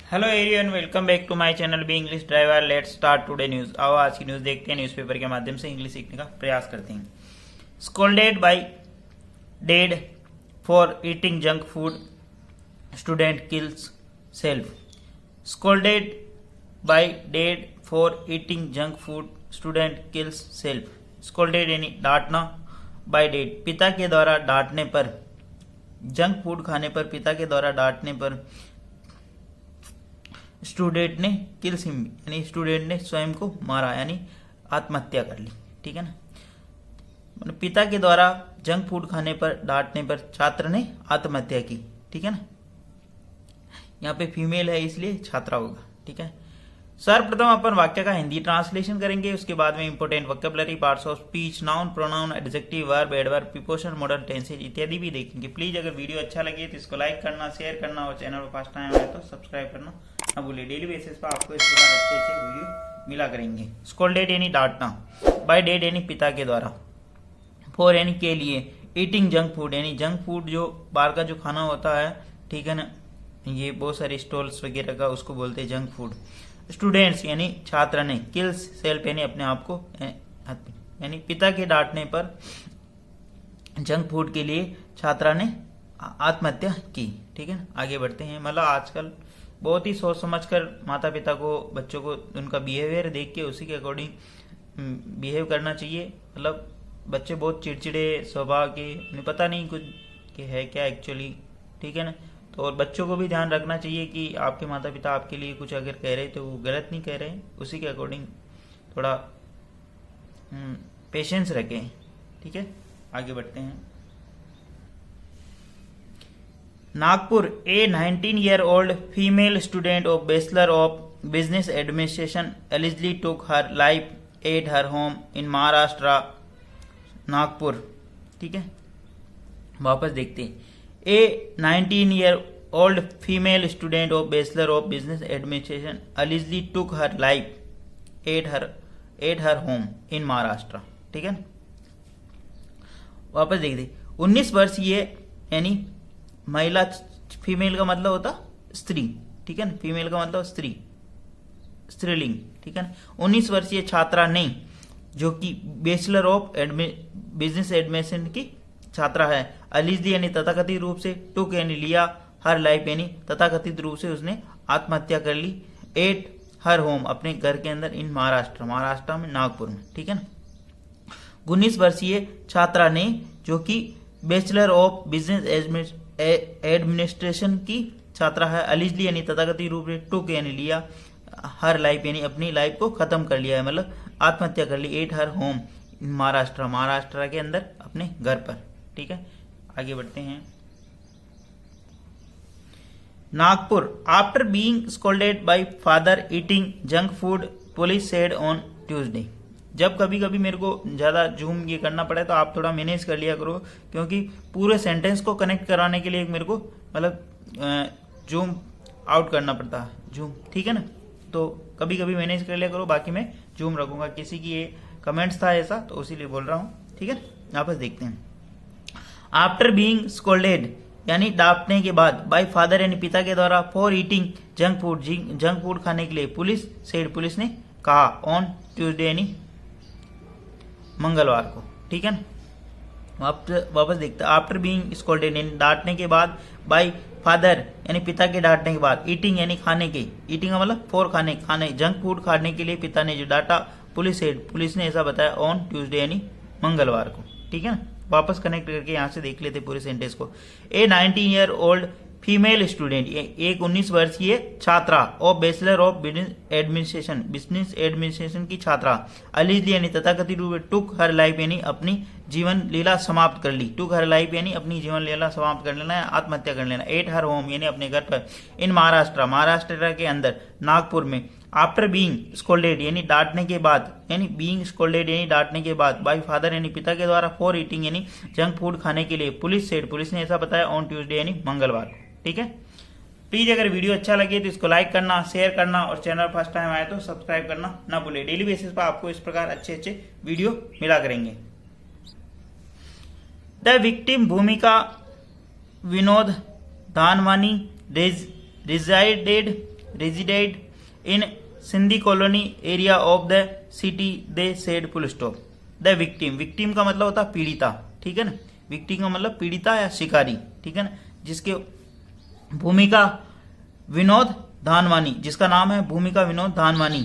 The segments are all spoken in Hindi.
Hello everyone, welcome back to my channel be English driver. Let's start today news. आओ आज की न्यूज देखते हैं, न्यूज़पेपर के माध्यम से इंग्लिश सीखने का प्रयास करते हैं। Scolded by dad for eating junk food, student kills self. Scolded by dad for eating junk food, student kills self. Scolded यानी डांटना, बाय डेड पिता के द्वारा डांटने पर, जंक फूड खाने पर, पिता के द्वारा डांटने पर स्टूडेंट ने किल्स हिम यानी स्टूडेंट ने स्वयं को मारा यानी आत्महत्या कर ली। ठीक है ना, मतलब पिता के द्वारा जंक फूड खाने पर डांटने पर छात्र ने आत्महत्या की। ठीक है ना, यहाँ पे फीमेल है इसलिए छात्रा होगा। ठीक है, सर्वप्रथम अपन वाक्य का हिंदी ट्रांसलेशन करेंगे, उसके बाद में important vocabulary, parts of speech, noun, pronoun, adjective, verb, adverb, preposition, modern tenses इत्यादि भी देखेंगे। प्लीज अगर वीडियो अच्छा लगे तो इसको लाइक करना, शेयर करना और चैनल पर फर्स्ट टाइम आए तो सब्सक्राइब करना ना भूलिए। डेली बेसिस पर आपको इस प्रकार अच्छे अच्छे वीडियो मिला करेंगे। स्कोल्डेड यानी डांटना, बाय डेड यानी पिता के द्वारा, फॉर यानी के लिए, ईटिंग जंक फूड यानी जंक फूड जो बाहर का जो खाना होता है, ठीक है ना, ये बहुत सारे स्टॉल्स वगैरह का, उसको बोलते हैं जंक फूड। स्टूडेंट्स यानी छात्र ने, किल्स सेल्फ यानी अपने आप को, यानी पिता के डांटने पर जंक फूड के लिए छात्रा ने आत्महत्या की। ठीक है ना, आगे बढ़ते हैं। मतलब आजकल बहुत ही सोच समझ कर माता पिता को बच्चों को उनका बिहेवियर देख के उसी के अकॉर्डिंग बिहेव करना चाहिए। मतलब बच्चे बहुत चिड़चिड़े स्वभाव के, उन्हें पता नहीं कुछ कि है क्या एक्चुअली। ठीक है ना, तो और बच्चों को भी ध्यान रखना चाहिए कि आपके माता पिता आपके लिए कुछ अगर कह रहे तो वो गलत नहीं कह रहे, उसी के अकॉर्डिंग थोड़ा पेशेंस रखें। ठीक है, आगे बढ़ते हैं। नागपुर, ए 19-year-old female student of bachelor of business administration allegedly took her life at her home in Maharashtra, Nagpur. ठीक है, वापस देखते हैं। ए 19-year-old female student of bachelor of business administration allegedly took her life at her home in Maharashtra. ठीक है, वापस देखते। 19 वर्षीय यानी महिला, फीमेल का मतलब होता स्त्री। ठीक है ना, फीमेल का मतलब स्त्री, स्त्रीलिंग। ठीक है ना, 19 वर्षीय छात्रा ने, जो कि बैचलर ऑफ बिजनेस एडमिनिस्ट्रेशन की छात्रा है, अलिजली यानी तथाकथित रूप से, टुक यानी लिया, हर लाइफ यानी तथाकथित रूप से उसने आत्महत्या कर ली, एट हर होम अपने घर के अंदर, इन महाराष्ट्र, महाराष्ट्र में, नागपुर में। ठीक है ना, 19 वर्षीय छात्रा ने, जो कि बैचलर ऑफ बिजनेस एडमिनिस्ट्रेशन की छात्रा है, अलिजली यानी तथाकथित रूप से, टुक यानी लिया, हर लाइफ यानी अपनी लाइफ को खत्म कर लिया है, मतलब आत्महत्या कर ली, at her home Maharashtra, Maharashtra के अंदर अपने घर पर। ठीक है, आगे बढ़ते हैं। Nagpur, after being scolded bye father eating junk food, police said on Tuesday. जब कभी कभी मेरे को ज्यादा जूम ये करना पड़े तो आप थोड़ा मैनेज कर लिया करो, क्योंकि पूरे सेंटेंस को कनेक्ट कराने के लिए मेरे को मतलब जूम आउट करना पड़ता है, जूम। ठीक है ना, तो कभी कभी मैनेज कर लिया करो, बाकी मैं जूम रखूंगा। किसी की ये कमेंट्स था ऐसा, तो उसी लिए बोल रहा हूँ। ठीक है, वापस देखते हैं। आफ्टर बीइंग स्कोल्डेड यानी डांटने के बाद, बाय फादर यानी पिता के द्वारा, for eating junk food, junk food खाने के लिए, पुलिस सेड पुलिस ने कहा, ऑन ट्यूसडे यानी मंगलवार को। ठीक है ना, वापस देखते हैं। आफ्टर बीइंग स्कोल्डेड यानी डांटने के बाद, बाय फादर यानी पिता के डांटने के बाद, ईटिंग यानी खाने के, ईटिंग का मतलब फॉर खाने जंक फूड खाने के लिए पिता ने जो डांटा, पुलिस सेड पुलिस ने ऐसा बताया, ऑन ट्यूसडे यानी मंगलवार को। ठीक है ना, वापस कनेक्ट करके यहां से देख लेते पूरे सेंटेंस को। ए 19-year-old फीमेल स्टूडेंट, एक 19 वर्षीय छात्रा, of bachelor of business administration की छात्रा, अलिजली यानी तथाकथित रूप में, टुक हर लाइफ यानी अपनी जीवन लीला समाप्त कर ली, टुक हर लाइफ यानी अपनी जीवन लीला समाप्त कर लेना, आत्महत्या कर लेना, एट हर होम यानी अपने घर पर, इन महाराष्ट्र, महाराष्ट्र के अंदर, नागपुर में, आफ्टर बीइंग स्कोल्डेड यानी डांटने के बाद, यानी बीइंग स्कोल्डेड यानी डांटने के बाद, बाय फादर यानी पिता के द्वारा, फॉर ईटिंग यानी जंक फूड खाने के लिए, पुलिस सेड पुलिस ने ऐसा बताया, ऑन ट्यूसडे यानी मंगलवार को। ठीक है, प्लीज अगर वीडियो अच्छा लगे तो इसको लाइक करना, शेयर करना और चैनल फर्स्ट टाइम आए तो सब्सक्राइब करना ना भूले। डेली बेसिस पर आपको इस प्रकार अच्छे अच्छे वीडियो मिला करेंगे। The victim Bhumika Vinod Dhanwani resided resided in Sindhi colony area of the city they said full stop. The victim, victim का मतलब होता है पीड़िता, ठीक है ना, विक्टिम का मतलब पीड़िता या शिकारी, ठीक है ना, जिसके भूमिका विनोद धानवानी, जिसका नाम है भूमिका विनोद धानवानी,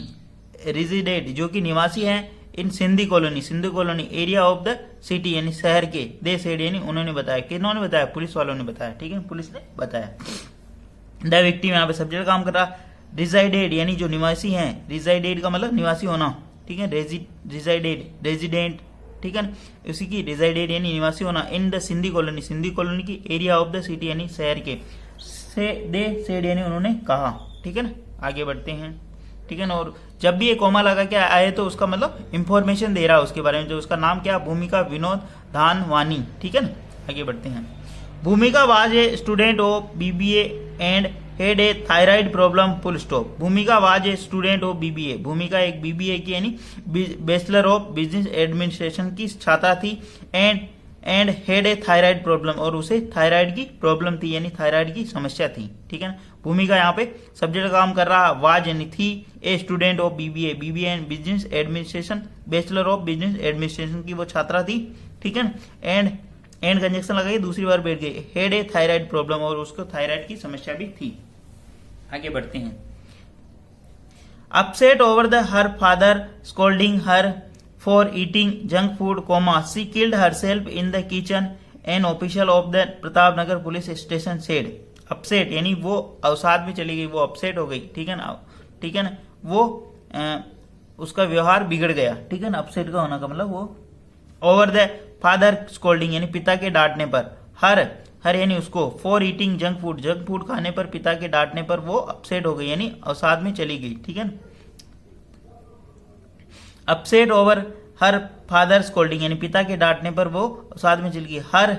रेजिडेड जो कि निवासी हैं in Sindhi colony area of the city यानी शहर के, दे सेड यानी उन्होंने बताया, किन्होंने बताया, पुलिस वालों ने बताया, ठीक है, पुलिस ने बताया। द विक्टिम यहाँ पे सब्जेक्ट काम कर रहा, रिजाइडेड यानी जो निवासी हैं, रिजाइडेड का मतलब निवासी होना, ठीक है, रिजाइडेड रेजिडेंट, ठीक है ना, उसी की रिजाइडेड यानी निवासी होना इन द सिंधी कॉलोनी की एरिया ऑफ द सिटी यानी शहर के, से दे सेड यानी उन्होंने कहा, ठीक है ना। आगे बढ़ते हैं, ठीक है ना, और जब भी ये कोमा लगा के आए तो उसका मतलब इंफॉर्मेशन दे रहा है उसके बारे में, जो उसका नाम क्या, भूमिका विनोद धानवानी, ठीक है ना। आगे बढ़ते हैं। Bhumika was a student of BBA and had a thyroid problem full stop. Bhumika was a student of BBA, Bhumika एक बीबीए की यानी बैचलर ऑफ बिजनेस एडमिनिस्ट्रेशन की छात्रा थी, and had a thyroid problem, और उसे थायराइड की प्रॉब्लम थी यानी थायराइड की समस्या थी, ठीक है ना। भूमिका यहाँ पे सब्जेक्ट काम कर रहा, वाज यानी थी, ए student of BBA and business administration, bachelor of business administration की वो छात्रा थी, ठीक है ना। एंड कंजक्शन लगाई, दूसरी बार बैठ गई, हेड ए थायराइड प्रॉब्लम, और उसको थायराइड की समस्या भी थी। आगे बढ़ते हैं। Upset over the her father scolding her for eating junk food comma she killed herself in the kitchen, an official of the Pratapnagar police station said. Upset यानी वो अवसाद में चली गई, वो अपसेट हो गई, ठीक है ना, ठीक है ना, वो उसका व्यवहार बिगड़ गया, ठीक है ना। अपसेट का होना का मतलब वो ओवर द फादर स्कोल्डिंग यानी पिता के डांटने पर, हर यानी उसको, फॉर ईटिंग जंक फूड खाने पर, पिता के डांटने पर वो अपसेट हो गई यानी अवसाद में चली गई, ठीक है ना। अपसेट ओवर हर फादर स्कोल्डिंग यानी पिता के डांटने पर वो अवसाद में चली गई, हर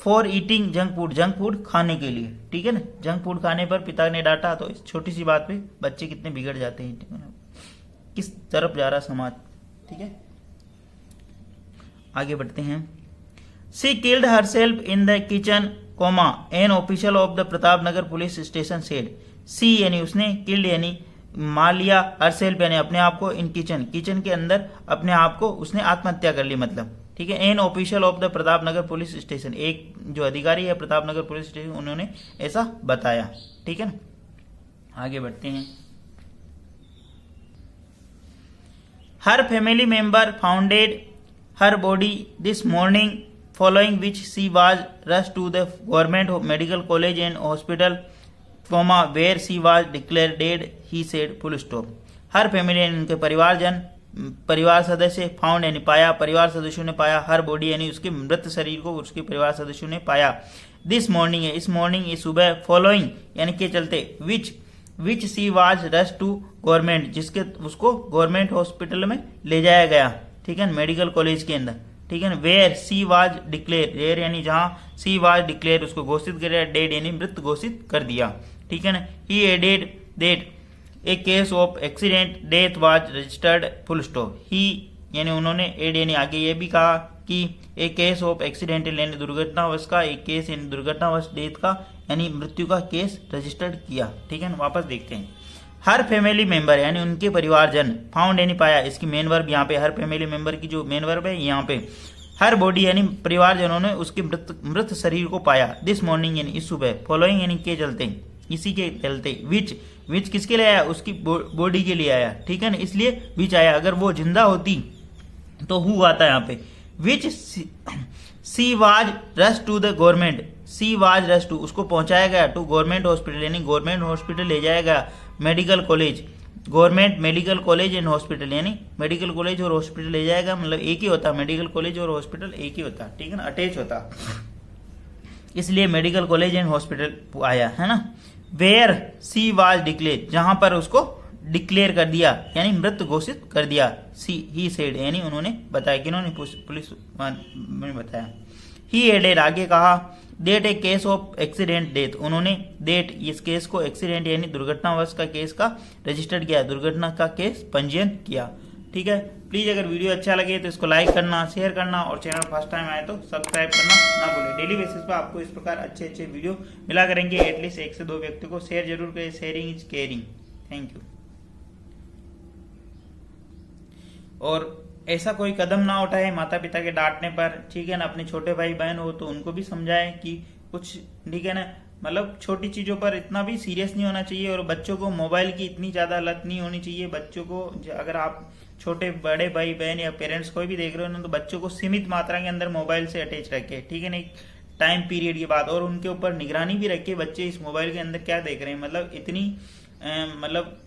फॉर ईटिंग जंक फूड खाने के लिए, ठीक है ना। जंक फूड खाने पर पिता ने डांटा, तो इस छोटी सी बात पे बच्चे कितने बिगड़ जाते हैं, ठीक है ना, किस तरफ जा रहा समाज, ठीक है। आगे बढ़ते हैं। She killed herself in the kitchen comma an official of the Pratapnagar police station said. She यानी उसने, किल्ड यानी मार लिया, हरसेल्फ यानी अपने आप को, इन किचन के अंदर अपने आप को उसने आत्महत्या कर ली, मतलब, ठीक है। N official of the Pratapnagar police station, एक जो अधिकारी है प्रतापनगर पुलिस स्टेशन, उन्होंने ऐसा बताया, ठीक है ना। आगे बढ़ते हैं। Her family member founded her body this morning, following which she was rushed to the government medical college and hospital, where she was declared dead, he said full stop। Her family यानी उनके परिवार सदस्य, फाउंड यानी पाया, परिवार सदस्यों ने पाया, हर बॉडी यानी उसके मृत शरीर को उसके परिवार सदस्यों ने पाया, दिस मॉर्निंग है, इस मॉर्निंग, इस सुबह, फॉलोइंग यानी के चलते, which she was rush to government, जिसके उसको गवर्नमेंट हॉस्पिटल में ले जाया गया, ठीक है, मेडिकल कॉलेज के अंदर, ठीक है ना। Where she was declare, where यानी जहां, सी वाज डिक्लेयर उसको घोषित कर दिया, डेड यानी मृत घोषित कर दिया, ठीक है ना। He added that a case of accident death was registered full stop. He यानी उन्होंने, एड यानी आगे ये भी कहा कि एक केस ऑफ एक्सीडेंटल यानी दुर्घटनावश का, एक केस यानी दुर्घटनावश डेथ का यानी मृत्यु का केस रजिस्टर्ड किया, ठीक है ना। वापस देखते हैं। हर फैमिली मेंबर यानी उनके परिवारजन, फाउंड यानी पाया, इसकी मेन वर्ब यहाँ पे, हर फैमिली मेंबर की जो मेन वर्ब है यहाँ पे, हर बॉडी यानी परिवारजनों ने उसके मृत शरीर को पाया, दिस मॉर्निंग यानी इस सुबह, फॉलोइंग यानी के चलते, इसी के चलते, विच किसके लिए आया, उसकी बॉडी के लिए आया, ठीक है ना, इसलिए विच आया। अगर वो जिंदा होती तो हु आता है यहाँ पे, which she was rush to the government, she was rush to उसको पहुंचाया गया, टू गवर्नमेंट हॉस्पिटल यानी गवर्नमेंट हॉस्पिटल ले जाया गया, medical college, government medical college and hospital यानी मेडिकल कॉलेज और हॉस्पिटल ले जाएगा, मतलब एक ही होता, मेडिकल कॉलेज और हॉस्पिटल एक ही होता, ठीक है ना, अटैच होता, इसलिए मेडिकल कॉलेज एंड हॉस्पिटल आया, है ना। वेयर सी वाज डिक्लेयर, जहां पर उसको डिक्लेयर कर दिया यानी मृत घोषित कर दिया, सी ही सेड यानी उन्होंने बताया, किन्होंने, पुलिस ने बताया। ही एडेड आगे कहा, that a case of accident death, उन्होंने डेट इस केस को एक्सीडेंट यानी दुर्घटनावश का केस का रजिस्टर्ड किया, दुर्घटना का केस पंजीयन किया, ठीक है। प्लीज अगर वीडियो अच्छा लगे तो इसको लाइक करना, शेयर करना, और चैनल फर्स्ट टाइम आए तो सब्सक्राइब करना ना भूलें। डेली बेसिस पर आपको इस प्रकार अच्छे वीडियो मिला करेंगे, एटलीस्ट 1 से 2 व्यक्ति को शेयर जरूर करें, sharing is caring. Thank you. और ऐसा कोई कदम ना उठाए माता पिता के डांटने पर, ठीक है ना। अपने छोटे भाई बहन हो तो उनको भी समझाएं कि कुछ, ठीक है ना, मतलब छोटी चीजों पर इतना भी सीरियस नहीं होना चाहिए। और बच्चों को मोबाइल की इतनी ज्यादा लत नहीं होनी चाहिए। बच्चों को अगर आप छोटे बड़े भाई बहन या पेरेंट्स कोई भी देख रहे हो ना, तो बच्चों को सीमित मात्रा के अंदर मोबाइल से अटैच रखे, ठीक है ना, टाइम पीरियड के बाद। और उनके ऊपर निगरानी भी रखे बच्चे इस मोबाइल के अंदर क्या देख रहे हैं। मतलब इतनी मतलब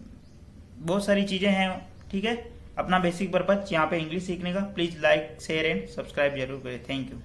बहुत सारी चीजें हैं, ठीक है। अपना बेसिक पर्पज यहाँ पे इंग्लिश सीखने का। Please like share and subscribe जरूर करें। Thank you.